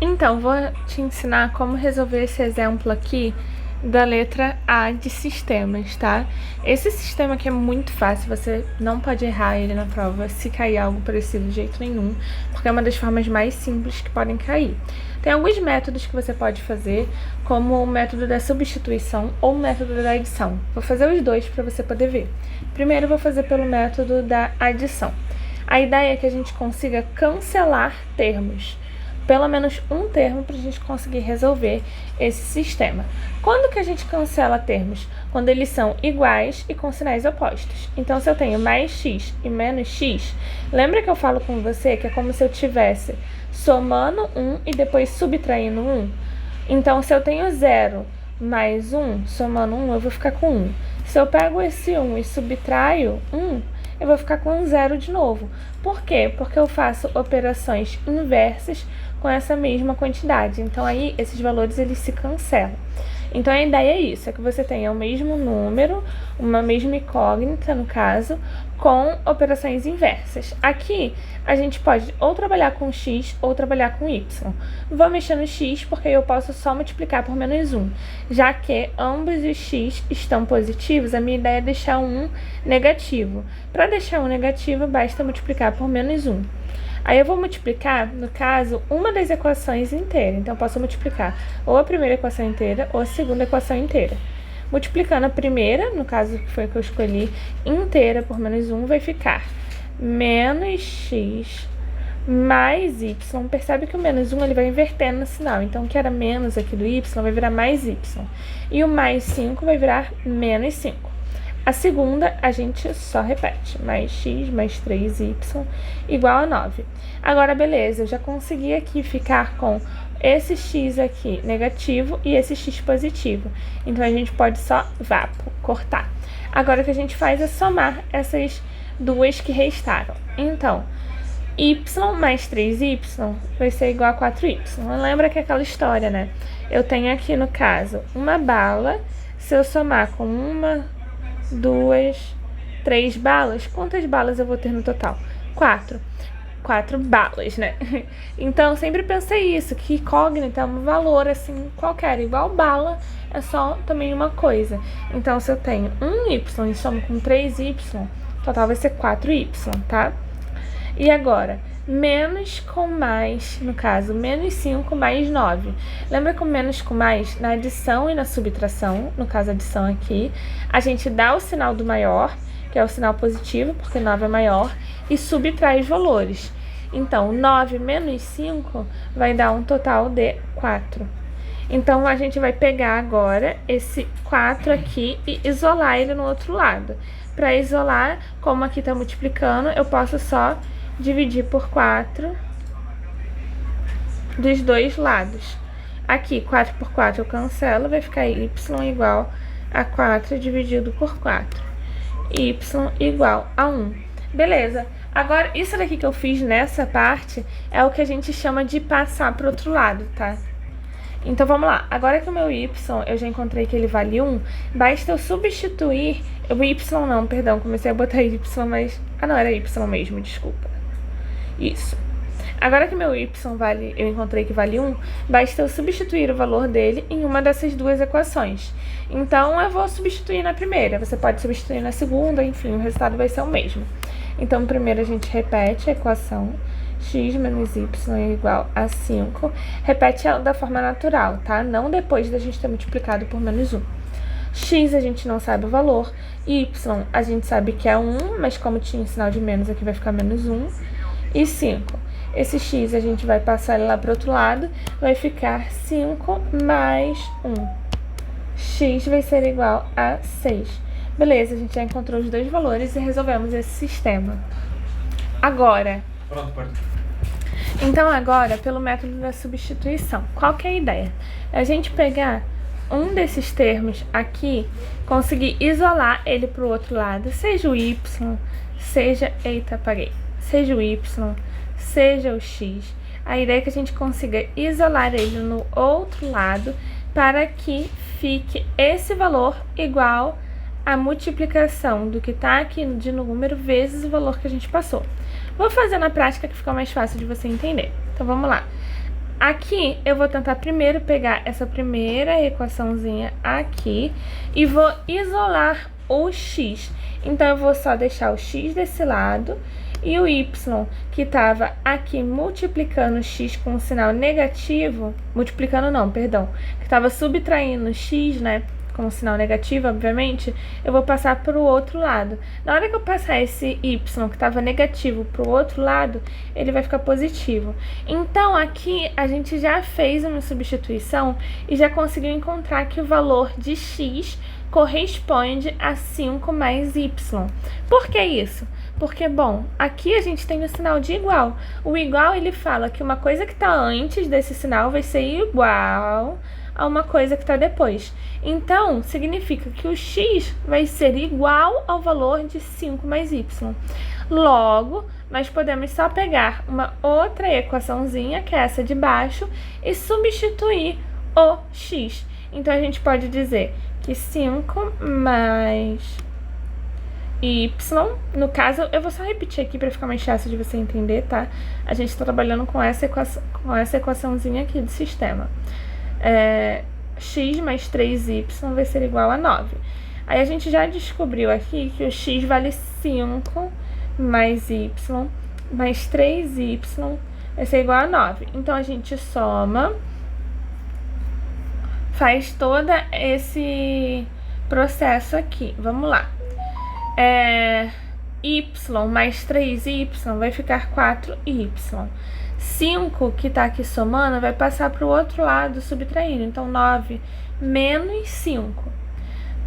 Então, vou te ensinar como resolver esse exemplo aqui da letra A de sistemas, tá? Esse sistema aqui é muito fácil, você não pode errar ele na prova se cair algo parecido de jeito nenhum, porque é uma das formas mais simples que podem cair. Tem alguns métodos que você pode fazer, como o método da substituição ou o método da adição. Vou fazer os dois para você poder ver. Primeiro, eu vou fazer pelo método da adição. A ideia é que a gente consiga cancelar termos. Pelo menos um termo para a gente conseguir resolver esse sistema. Quando que a gente cancela termos? Quando eles são iguais e com sinais opostos. Então, se eu tenho mais x e menos x, lembra que eu falo com você que é como se eu estivesse somando 1 e depois subtraindo 1? Então, se eu tenho 0 mais 1, somando 1, eu vou ficar com 1. Se eu pego esse 1 e subtraio 1, eu vou ficar com 0 de novo. Por quê? Porque eu faço operações inversas com essa mesma quantidade. Então, aí, esses valores, eles se cancelam. Então, a ideia é isso, é que você tenha o mesmo número, uma mesma incógnita, no caso, com operações inversas. Aqui, a gente pode ou trabalhar com x ou trabalhar com y. Vou mexer no x porque eu posso só multiplicar por menos 1. Já que ambos os x estão positivos, a minha ideia é deixar um negativo. Para deixar um negativo, basta multiplicar por menos 1. Aí eu vou multiplicar, no caso, uma das equações inteira. Então, eu posso multiplicar ou a primeira equação inteira ou a segunda equação inteira. Multiplicando a primeira, no caso que foi que eu escolhi, inteira por menos 1, vai ficar menos x mais y. Percebe que o menos 1 ele vai invertendo no sinal. Então, o que era menos aqui do y vai virar mais y. E o mais 5 vai virar menos 5. A segunda, a gente só repete. Mais x mais 3y igual a 9. Agora, beleza, eu já consegui aqui ficar com esse x aqui negativo e esse x positivo. Então, a gente pode só cortar. Agora, o que a gente faz é somar essas duas que restaram. Então, y mais 3y vai ser igual a 4y. Lembra que é aquela história, né? Eu tenho aqui, no caso, uma bala. Se eu somar com 1, 2, 3 balas, quantas balas eu vou ter no total? 4 balas, né? Então, sempre pensei isso, que incógnita é um valor, assim, qualquer, igual bala, é só também uma coisa. Então, se eu tenho um y e somo com 3y, o total vai ser 4y, tá? E agora, menos com mais, no caso, menos 5 mais 9. Lembra que o menos com mais, na adição e na subtração, no caso, adição aqui, a gente dá o sinal do maior, que é o sinal positivo, porque 9 é maior, e subtrai os valores. Então, 9 menos 5 vai dar um total de 4. Então, a gente vai pegar agora esse 4 aqui e isolar ele no outro lado. Para isolar, como aqui está multiplicando, eu posso só dividir por 4 dos dois lados. Aqui, 4 por 4 eu cancelo, vai ficar y igual a 4 dividido por 4. Y igual a 1. Beleza. Agora, isso daqui que eu fiz nessa parte é o que a gente chama de passar para o outro lado, tá? Então, vamos lá. Agora que o meu y, eu já encontrei que ele vale 1, basta eu substituir... O y não, perdão, comecei a botar y, mas... Ah, não, era y mesmo, desculpa. Isso. Agora que meu y eu encontrei que vale 1, basta eu substituir o valor dele em uma dessas duas equações. Então, eu vou substituir na primeira, você pode substituir na segunda, enfim, o resultado vai ser o mesmo. Então, primeiro a gente repete a equação x menos y é igual a 5. Repete ela da forma natural, tá? Não depois da gente ter multiplicado por menos 1. X a gente não sabe o valor, y a gente sabe que é 1, mas como tinha sinal de menos, aqui vai ficar menos 1. E 5. Esse x a gente vai passar ele lá para o outro lado, vai ficar 5 mais 1. X vai ser igual a 6. Beleza, a gente já encontrou os dois valores e resolvemos esse sistema. Agora... Pronto, pode. Então, agora, pelo método da substituição. Qual que é a ideia? É a gente pegar um desses termos aqui, conseguir isolar ele para o outro lado, seja o y, seja... Eita, apaguei. Seja o y, seja o x. A ideia é que a gente consiga isolar ele no outro lado para que fique esse valor igual a multiplicação do que está aqui de número vezes o valor que a gente passou. Vou fazer na prática que fica mais fácil de você entender. Então, vamos lá. Aqui eu vou tentar primeiro pegar essa primeira equaçãozinha aqui e vou isolar o x. Então, eu vou só deixar o x desse lado e o y, que estava aqui multiplicando x com um sinal negativo, multiplicando não, perdão, que estava subtraindo x, né, com um sinal negativo, obviamente, eu vou passar para o outro lado. Na hora que eu passar esse y, que estava negativo, para o outro lado, ele vai ficar positivo. Então, aqui, a gente já fez uma substituição e já conseguiu encontrar que o valor de x corresponde a 5 mais y. Por que isso? Porque, bom, aqui a gente tem o sinal de igual. O igual, ele fala que uma coisa que está antes desse sinal vai ser igual a uma coisa que está depois. Então, significa que o x vai ser igual ao valor de 5 mais y. Logo, nós podemos só pegar uma outra equaçãozinha, que é essa de baixo, e substituir o x. Então, a gente pode dizer que 5 mais y, no caso, eu vou só repetir aqui para ficar mais fácil de você entender, tá? A gente está trabalhando com essa equaçãozinha aqui do sistema. X mais 3y vai ser igual a 9. Aí a gente já descobriu aqui que o x vale 5 mais y mais 3y vai ser igual a 9. Então, a gente soma, faz todo esse processo aqui. Vamos lá. Y mais 3y vai ficar 4y. 5, que tá aqui somando, vai passar para o outro lado, subtraindo. Então, 9 menos 5.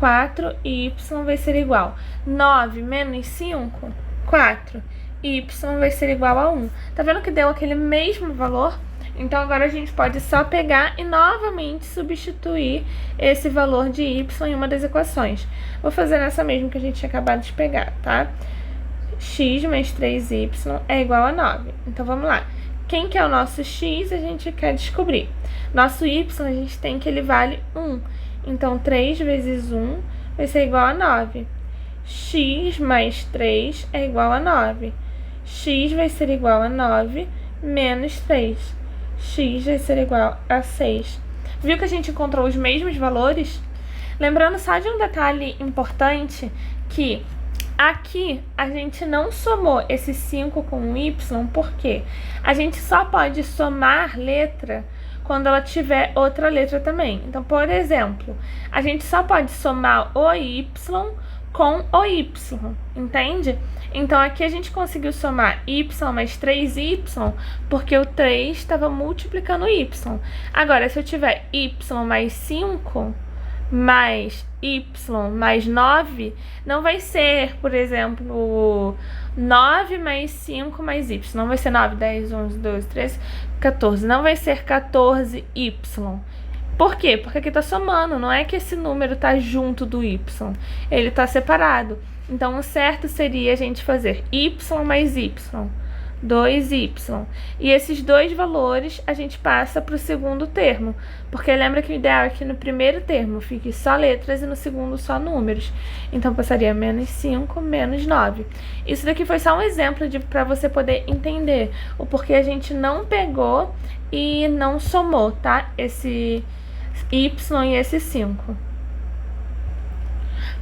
4y vai ser igual. 9 menos 5, 4. Y vai ser igual a 1. Tá vendo que deu aquele mesmo valor? Então, agora a gente pode só pegar e novamente substituir esse valor de y em uma das equações. Vou fazer nessa mesma que a gente tinha acabado de pegar, tá? X mais 3y é igual a 9. Então, vamos lá. Quem que é o nosso x, a gente quer descobrir. Nosso y, a gente tem que ele vale 1. Então, 3 vezes 1 vai ser igual a 9. X mais 3 é igual a 9. X vai ser igual a 9 menos 3. X vai ser igual a 6. Viu que a gente encontrou os mesmos valores? Lembrando só de um detalhe importante, que aqui a gente não somou esse 5 com o y, porque a gente só pode somar letra quando ela tiver outra letra também. Então, por exemplo, a gente só pode somar o y com o y, entende? Então, aqui a gente conseguiu somar y mais 3y, porque o 3 estava multiplicando o y. Agora, se eu tiver y mais 5 mais y mais 9, não vai ser, por exemplo, 9 mais 5 mais y. Não vai ser 9, 10, 11, 12, 13, 14. Não vai ser 14y. Por quê? Porque aqui tá somando, não é que esse número tá junto do y, ele tá separado. Então, o certo seria a gente fazer y mais y, 2y. E esses dois valores a gente passa para o segundo termo, porque lembra que o ideal é que no primeiro termo fique só letras e no segundo só números. Então, passaria menos 5, menos 9. Isso daqui foi só um exemplo para você poder entender o porquê a gente não pegou e não somou, tá? Esse y e esse 5.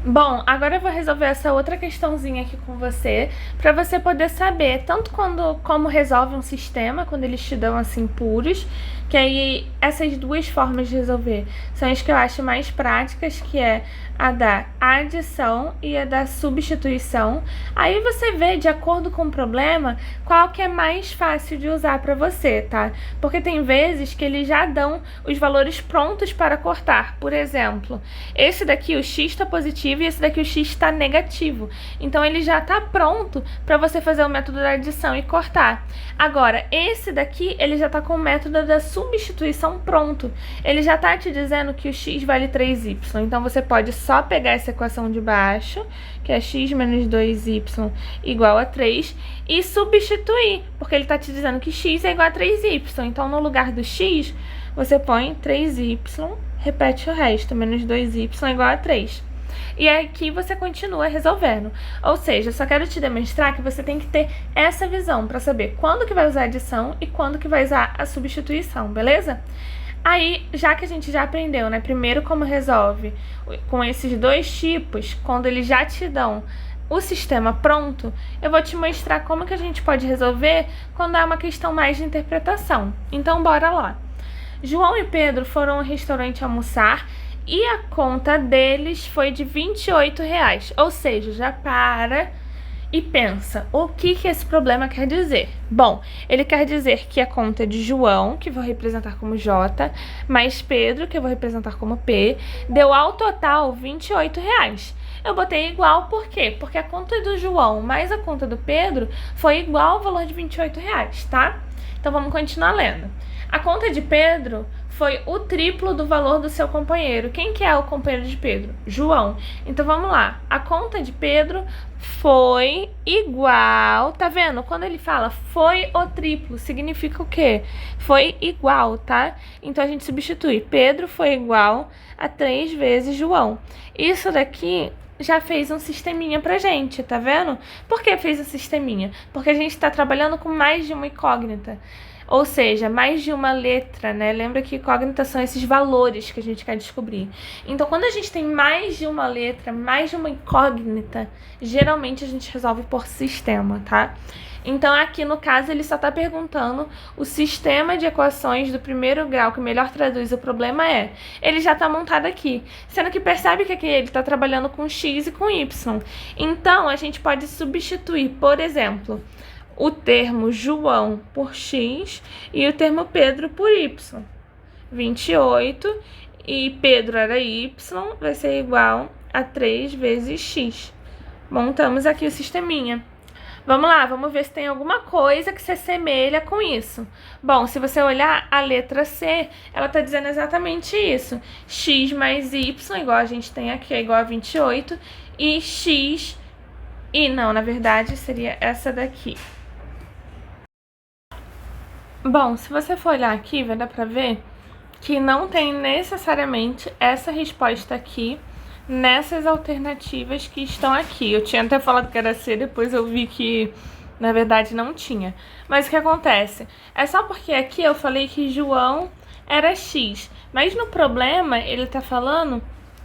Bom, agora eu vou resolver essa outra questãozinha aqui com você, para você poder saber tanto como resolve um sistema, quando eles te dão assim puros, que aí essas duas formas de resolver são as que eu acho mais práticas, que é a da adição e a da substituição. Aí você vê, de acordo com o problema, qual que é mais fácil de usar para você, tá? Porque tem vezes que eles já dão os valores prontos para cortar. Por exemplo, esse daqui o x está positivo e esse daqui o x está negativo. Então, ele já está pronto para você fazer o método da adição e cortar. Agora, esse daqui, ele já está com o método da substituição pronto. Ele já está te dizendo que o x vale 3y. Então, você pode só pegar essa equação de baixo, que é x menos 2y igual a 3, e substituir, porque ele está te dizendo que x é igual a 3y. Então, no lugar do x, você põe 3y, repete o resto, menos 2y igual a 3. E aqui você continua resolvendo. Ou seja, eu só quero te demonstrar que você tem que ter essa visão para saber quando que vai usar a adição e quando que vai usar a substituição, beleza? Aí, já que a gente já aprendeu, né, primeiro como resolve com esses dois tipos, quando eles já te dão o sistema pronto, eu vou te mostrar como que a gente pode resolver quando é uma questão mais de interpretação. Então, bora lá. João e Pedro foram ao restaurante almoçar e a conta deles foi de R$ 28. Ou seja, já para e pensa, o que esse problema quer dizer? Bom, ele quer dizer que a conta de João, que vou representar como J, mais Pedro, que eu vou representar como P, deu ao total R$ 28. Eu botei igual, por quê? Porque a conta do João mais a conta do Pedro foi igual ao valor de R$ 28, tá? Então vamos continuar lendo. A conta de Pedro foi o triplo do valor do seu companheiro. Quem que é o companheiro de Pedro? João. Então vamos lá. A conta de Pedro foi igual, tá vendo? Quando ele fala foi o triplo, significa o quê? Foi igual, tá? Então a gente substitui. Pedro foi igual a 3 vezes João. Isso daqui já fez um sisteminha pra gente, tá vendo? Por que fez um sisteminha? Porque a gente tá trabalhando com mais de uma incógnita. Ou seja, mais de uma letra, né? Lembra que incógnitas são esses valores que a gente quer descobrir. Então, quando a gente tem mais de uma letra, mais de uma incógnita, geralmente a gente resolve por sistema, tá? Então, aqui no caso, ele só tá perguntando o sistema de equações do primeiro grau que melhor traduz o problema é. Ele já tá montado aqui, sendo que percebe que aqui ele tá trabalhando com x e com y. Então, a gente pode substituir, por exemplo, o termo João por x e o termo Pedro por y. 28 e Pedro era y, vai ser igual a 3 vezes x. Montamos aqui o sisteminha. Vamos lá, vamos ver se tem alguma coisa que se assemelha com isso. Bom, se você olhar a letra C, ela tá dizendo exatamente isso. X mais y, igual a gente tem aqui, é igual a 28. E x, e não, na verdade seria essa daqui. Bom, se você for olhar aqui, vai dar pra ver que não tem necessariamente essa resposta aqui nessas alternativas que estão aqui. Eu tinha até falado que era C, depois eu vi que, na verdade, não tinha. Mas o que acontece? É só porque aqui eu falei que João era X. Mas no problema, ele tá falando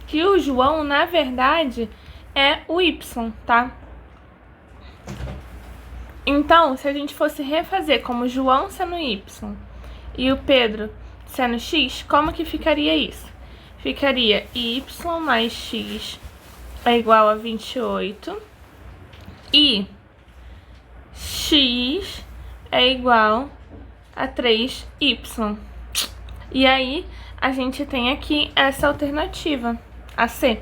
que o João, na verdade, é o Y, tá? Então, se a gente fosse refazer como João sendo Y e o Pedro sendo X, como que ficaria isso? Ficaria Y mais X é igual a 28 e X é igual a 3Y. E aí, a gente tem aqui essa alternativa, a C.